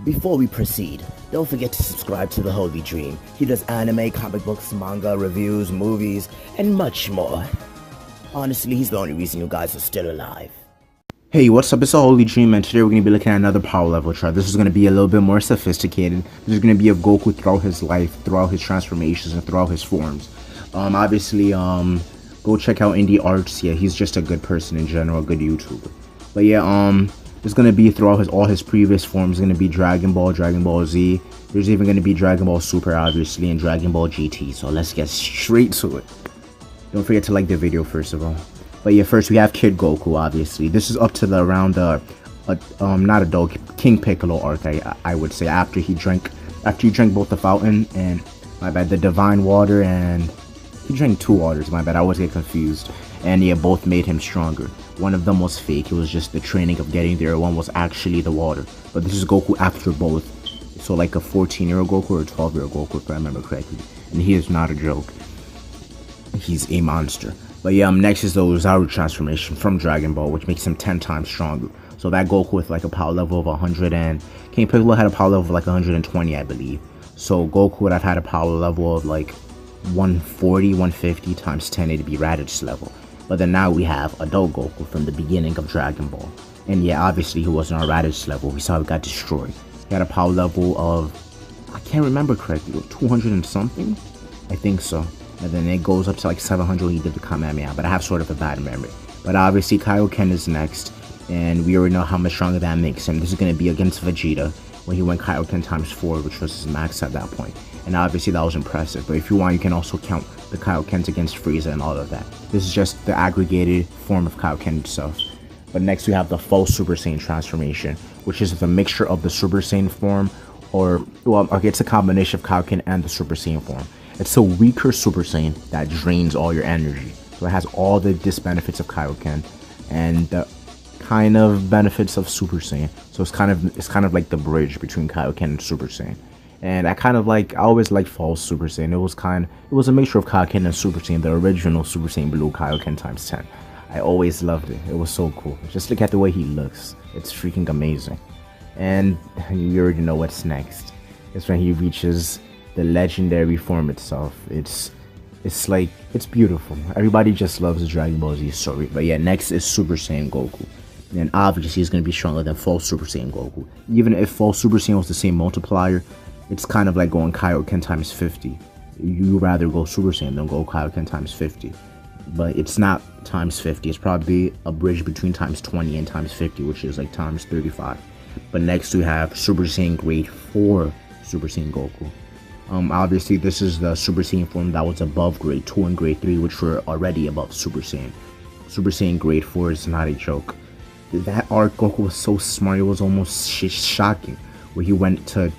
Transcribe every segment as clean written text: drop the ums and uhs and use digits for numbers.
Before we proceed, don't forget to subscribe to The Holy Dream. He does anime, comic books, manga, reviews, movies, and much more. Honestly, he's the only reason you guys are still alive. Hey, what's up? It's the Holy Dream, and today we're going to be looking at another power level chart. This is going to be a little bit more sophisticated. This is going to be of Goku throughout his life, throughout his transformations, and throughout his forms. Obviously, go check out Indie Arts. Yeah, he's just a good person in general, a good YouTuber. But yeah, it's going to be throughout all his previous forms. It's going to be Dragon Ball, Dragon Ball Z. There's even going to be Dragon Ball Super, obviously, and Dragon Ball GT. So let's get straight to it. Don't forget to like the video, first of all. But yeah, first we have Kid Goku, obviously. This is up to the around not adult King Piccolo arc, I would say, after he drank both the fountain and the divine water, and he drank two waters, I always get confused. And yeah, both made him stronger. One of them was fake, it was just the training of getting there. One was actually the water. But this is Goku after both. So like a 14-year-old Goku or a 12-year-old Goku, if I remember correctly. And he is not a joke. He's a monster. But yeah, next is the Ozaru transformation from Dragon Ball, which makes him 10 times stronger. So that Goku with like a power level of 100, and King Piccolo had a power level of like 120, I believe. So Goku would have had a power level of like 140, 150 times 10, it'd be Raditz level. But then now we have adult Goku from the beginning of Dragon Ball. And yeah, obviously he wasn't on Raditz level. We saw he got destroyed. He had a power level of, I can't remember correctly, 200 and something? I think so. And then it goes up to like 700 when he did the Kamehameha, but I have sort of a bad memory. But obviously Kaioken is next, and we already know how much stronger that makes him. This is going to be against Vegeta, when he went Kaioken times 4, which was his max at that point. And obviously that was impressive, but if you want, you can also count the Kaiokens against Frieza and all of that. This is just the aggregated form of Kaioken itself. But next we have the full Super Saiyan transformation, which is the mixture of the Super Saiyan form, or, well, okay, it's a combination of Kaioken and the Super Saiyan form. It's a weaker Super Saiyan that drains all your energy. So it has all the disbenefits of Kaioken and the kind of benefits of Super Saiyan. So it's kind of like the bridge between Kaioken and Super Saiyan. And I always liked false Super Saiyan. It was a mixture of Kaioken and Super Saiyan, the original Super Saiyan Blue Kaioken times 10. I always loved it. It was so cool. Just look at the way he looks. It's freaking amazing. And you already know what's next. It's when he reaches the legendary form itself. It's beautiful. Everybody just loves the Dragon Ball Z story. But yeah, next is Super Saiyan Goku. And obviously he's going to be stronger than full Super Saiyan Goku. Even if full Super Saiyan was the same multiplier, it's kind of like going Kaioken times 50. You rather go Super Saiyan than go Kaioken times 50. But it's not times 50. It's probably a bridge between times 20 and times 50, which is like times 35. But next we have Super Saiyan Grade 4 Super Saiyan Goku. Obviously this is the Super Saiyan form that was above Grade 2 and Grade 3, which were already above Super Saiyan. Super Saiyan Grade 4 is not a joke. That arc, Goku was so smart, it was almost shocking. Where he went to,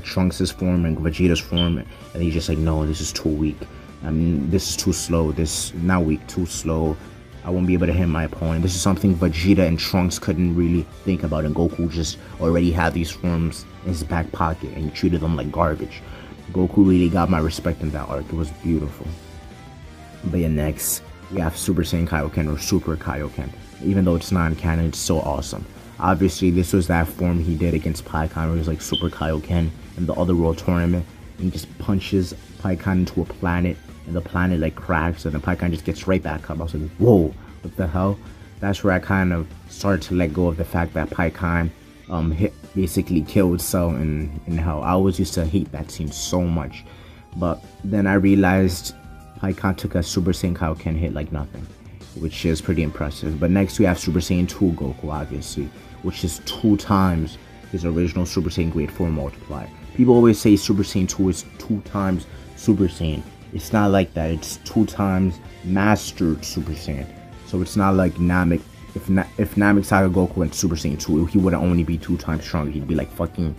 Trunks' form and Vegeta's form, and he's just like, no, this is too weak. I mean, this is too slow, this, not weak, too slow. I won't be able to hit my opponent. This is something Vegeta and Trunks couldn't really think about, and Goku just already had these forms in his back pocket, and he treated them like garbage. Goku really got my respect in that arc. It was beautiful. But yeah, next we have Super Saiyan Kaioken, or Super Kaioken. Even though it's non-canon, it's so awesome. Obviously this was that form he did against Pikkon, where he was like Super Kaioken in the other world tournament, and he just punches Pikkon into a planet, and the planet like cracks, and the Pikkon just gets right back up. I was like, whoa, what the hell? That's where I kind of started to let go of the fact that Pikkon basically killed Cell in Hell. I always used to hate that scene so much, but then I realized Pikkon took a Super Saiyan Kaioken hit like nothing, which is pretty impressive. But next we have Super Saiyan 2 Goku, obviously, which is 2 times his original Super Saiyan Grade 4 multiplier. People always say Super Saiyan 2 is 2 times Super Saiyan. It's not like that. It's 2 times mastered Super Saiyan. So it's not like Namek. If Namek Saga Goku went Super Saiyan 2, he wouldn't only be 2 times stronger. He'd be like fucking,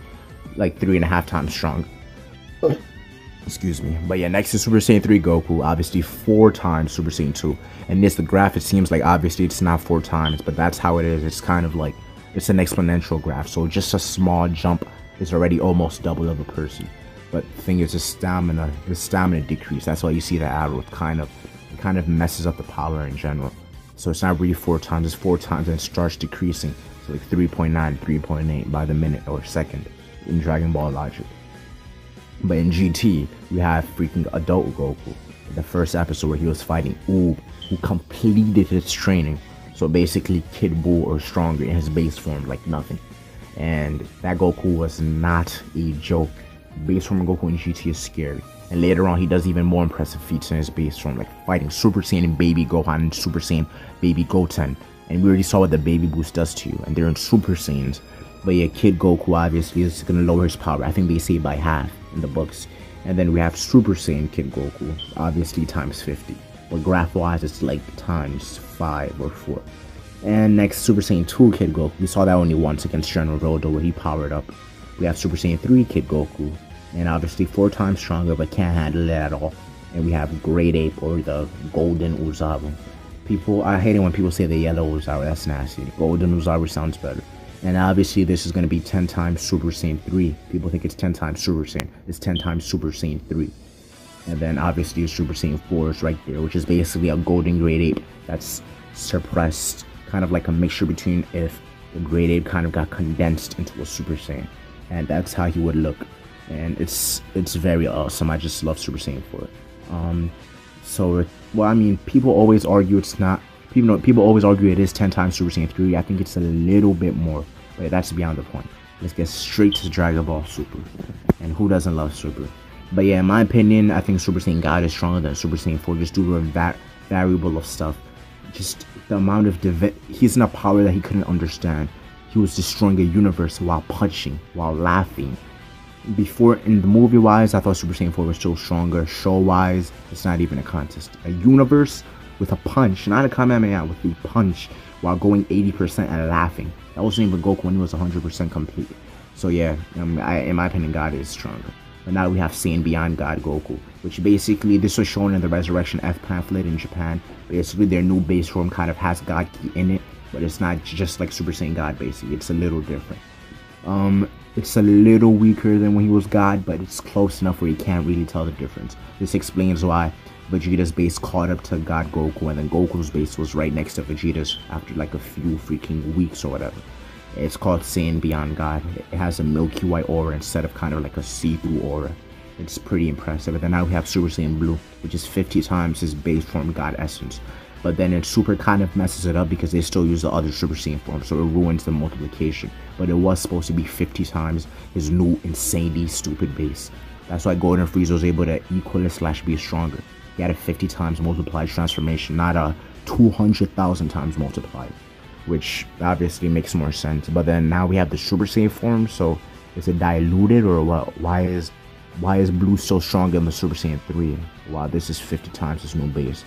like 3.5 times strong. Excuse me. But yeah, next is Super Saiyan 3 Goku, obviously 4 times Super Saiyan 2. And this, the graph, it seems like obviously it's not 4 times, but that's how it is. It's kind of like, it's an exponential graph. So just a small jump is already almost double of a person. But the thing is, the stamina decrease. That's why you see the arrow. It kind of messes up the power in general. So it's not really 4 times, it's 4 times and it starts decreasing. So like 3.9, 3.8 by the minute or second. in Dragon Ball logic. But in GT, we have freaking adult Goku. The first episode where he was fighting Oob, who completed his training. So basically Kid Buu or stronger in his base form like nothing. And that Goku was not a joke. Base form of Goku in GT is scary. And later on he does even more impressive feats in his base form, like fighting Super Saiyan Baby Gohan and Super Saiyan Baby Goten. And we already saw what the baby boost does to you, and they're in Super Saiyans. But yeah, Kid Goku obviously is gonna lower his power. I think they say by half in the books. And then we have Super Saiyan Kid Goku, obviously times 50. But graph wise it's like times 5 or 4. And next, Super Saiyan 2 Kid Goku. We saw that only once against General Rodo where he powered up. We have Super Saiyan 3 Kid Goku, and obviously 4 times stronger but can't handle it at all. And we have Great Ape or the Golden Uzaru. I hate it when people say the yellow Uzaru, that's nasty. Golden Uzaru sounds better. And obviously this is going to be 10 times Super Saiyan 3. People think it's 10 times Super Saiyan. It's 10 times Super Saiyan 3. And then obviously Super Saiyan 4 is right there, which is basically a Golden Great Ape that's suppressed. Kind of like a mixture between if the Great Ape kind of got condensed into a Super Saiyan. And that's how he would look. And it's very awesome. I just love Super Saiyan 4. Well, I mean, people always argue it's not. People always argue it is 10 times Super Saiyan 3. I think it's a little bit more, but that's beyond the point. Let's get straight to Dragon Ball Super. And who doesn't love Super? But yeah, in my opinion, I think Super Saiyan God is stronger than Super Saiyan 4 just due to a variable of stuff. Just the amount of he's in a power that he couldn't understand. He was destroying a universe while punching, while laughing. Before, in the movie wise, I thought Super Saiyan 4 was still stronger. Show wise, it's not even a contest. A universe with a punch, not a Kamehameha, with a punch while going 80% and laughing. That wasn't even Goku when he was 100% complete. So yeah, in my opinion, God is stronger. But now we have Saiyan Beyond God Goku, which basically, this was shown in the Resurrection F pamphlet in Japan. Basically, their new base form kind of has God Ki in it, but it's not just like Super Saiyan God, basically. It's a little different. It's a little weaker than when he was God, but it's close enough where you can't really tell the difference. This explains why Vegeta's base caught up to God Goku, and then Goku's base was right next to Vegeta's after like a few freaking weeks or whatever. It's called Saiyan Beyond God. It has a milky white aura instead of kind of like a see-through aura. It's pretty impressive. And then now we have Super Saiyan Blue, which is 50 times his base form God essence. But then it Super kind of messes it up because they still use the other Super Saiyan form, so it ruins the multiplication. But it was supposed to be 50 times his new insanely stupid base. That's why Golden Frieza was able to equal it / be stronger. He had a 50 times multiplied transformation, not a 200,000 times multiplied, which obviously makes more sense. But then now we have the Super Saiyan form, so is it diluted or what? Why is Blue so strong in the Super Saiyan 3? Wow, this is 50 times his new base.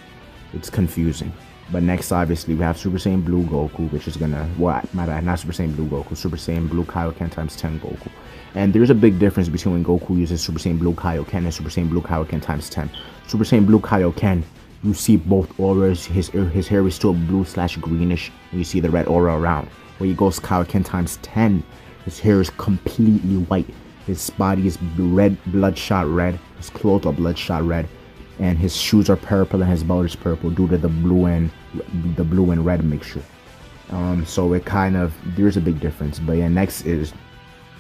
It's confusing. But next, obviously, we have Super Saiyan Blue Goku, which is gonna, well, my bad, not Super Saiyan Blue Goku, Super Saiyan Blue Kaioken times 10 Goku. And there's a big difference between when Goku uses Super Saiyan Blue Kaioken and Super Saiyan Blue Kaioken times 10. Super Saiyan Blue Kaioken, you see both auras. His hair is still blue / greenish, and you see the red aura around. When he goes Kaioken times 10, his hair is completely white. His body is red, bloodshot red. His clothes are bloodshot red, and his shoes are purple and his belt is purple due to the blue and red mixture. So it kind of, there's a big difference. But yeah, next is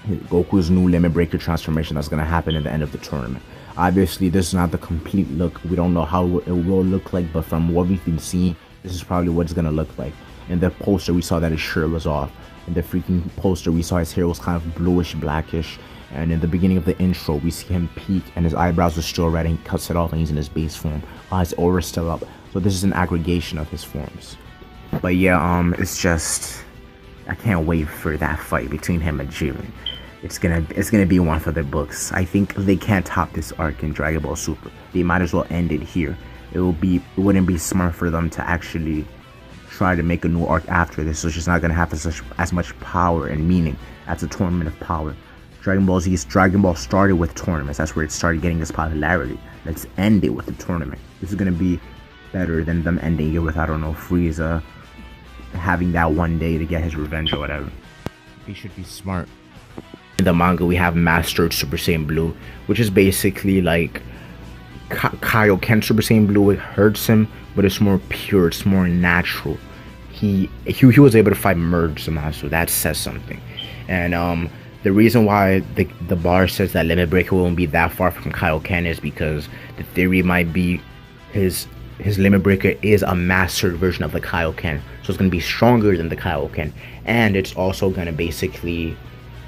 Goku's new Limit Breaker transformation that's gonna happen at the end of the tournament. Obviously, this is not the complete look. We don't know how it will look like, but from what we've been seeing, this is probably what it's gonna look like. In the poster, we saw that his shirt was off. In the freaking poster, we saw his hair was kind of bluish, blackish. And in the beginning of the intro, we see him peek, and his eyebrows are still red, and he cuts it off, and he's in his base form while his aura is still up. So this is an aggregation of his forms. But yeah, it's just, I can't wait for that fight between him and Jiren. It's gonna be one for the books. I think they can't top this arc in Dragon Ball Super. They might as well end it here. It wouldn't be smart for them to actually try to make a new arc after this. So it's just not gonna have as much power and meaning as a tournament of power. Dragon Ball started with tournaments. That's where it started getting this popularity. Let's end it with the tournament. This is gonna be better than them ending it with, I don't know, Frieza having that one day to get his revenge or whatever. He should be smart. In the manga, we have Mastered Super Saiyan Blue, which is basically like Kaioken Super Saiyan Blue. It hurts him, but it's more pure, it's more natural. He was able to fight Merge somehow, so that says something. And The reason why the bar says that Limit Breaker won't be that far from Kaioken is because the theory might be his Limit Breaker is a mastered version of the Kaioken, so it's gonna be stronger than the Kaioken, and it's also gonna basically,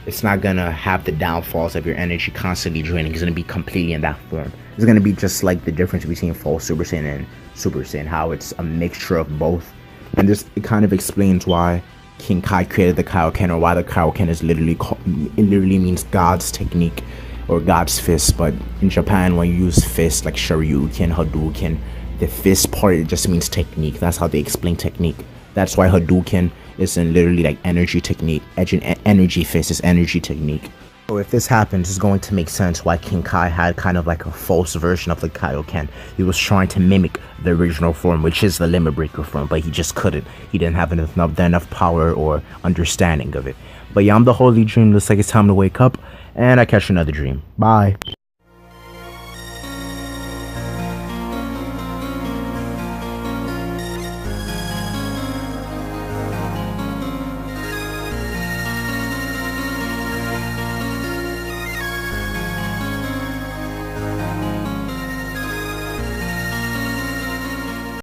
it's not gonna have the downfalls of your energy constantly draining. It's gonna be completely in that form. It's gonna be just like the difference between full Super Saiyan and Super Saiyan, how it's a mixture of both, and this it kind of explains why King Kai created the Kaioken, or why the Kaioken is it literally means God's technique or God's fist. But in Japan, when you use fist like Shoryuken, Hadouken, the fist part, it just means technique. That's how they explain technique. That's why Hadouken isn't literally like energy technique. Energy fist is energy technique. So if this happens, it's going to make sense why King Kai had kind of like a false version of the Kaioken. He was trying to mimic the original form, which is the Limit Breaker form, but he just couldn't. He didn't have enough power or understanding of it. But yeah, I'm the Holy Dream. Looks like it's time to wake up, and I catch another dream. Bye.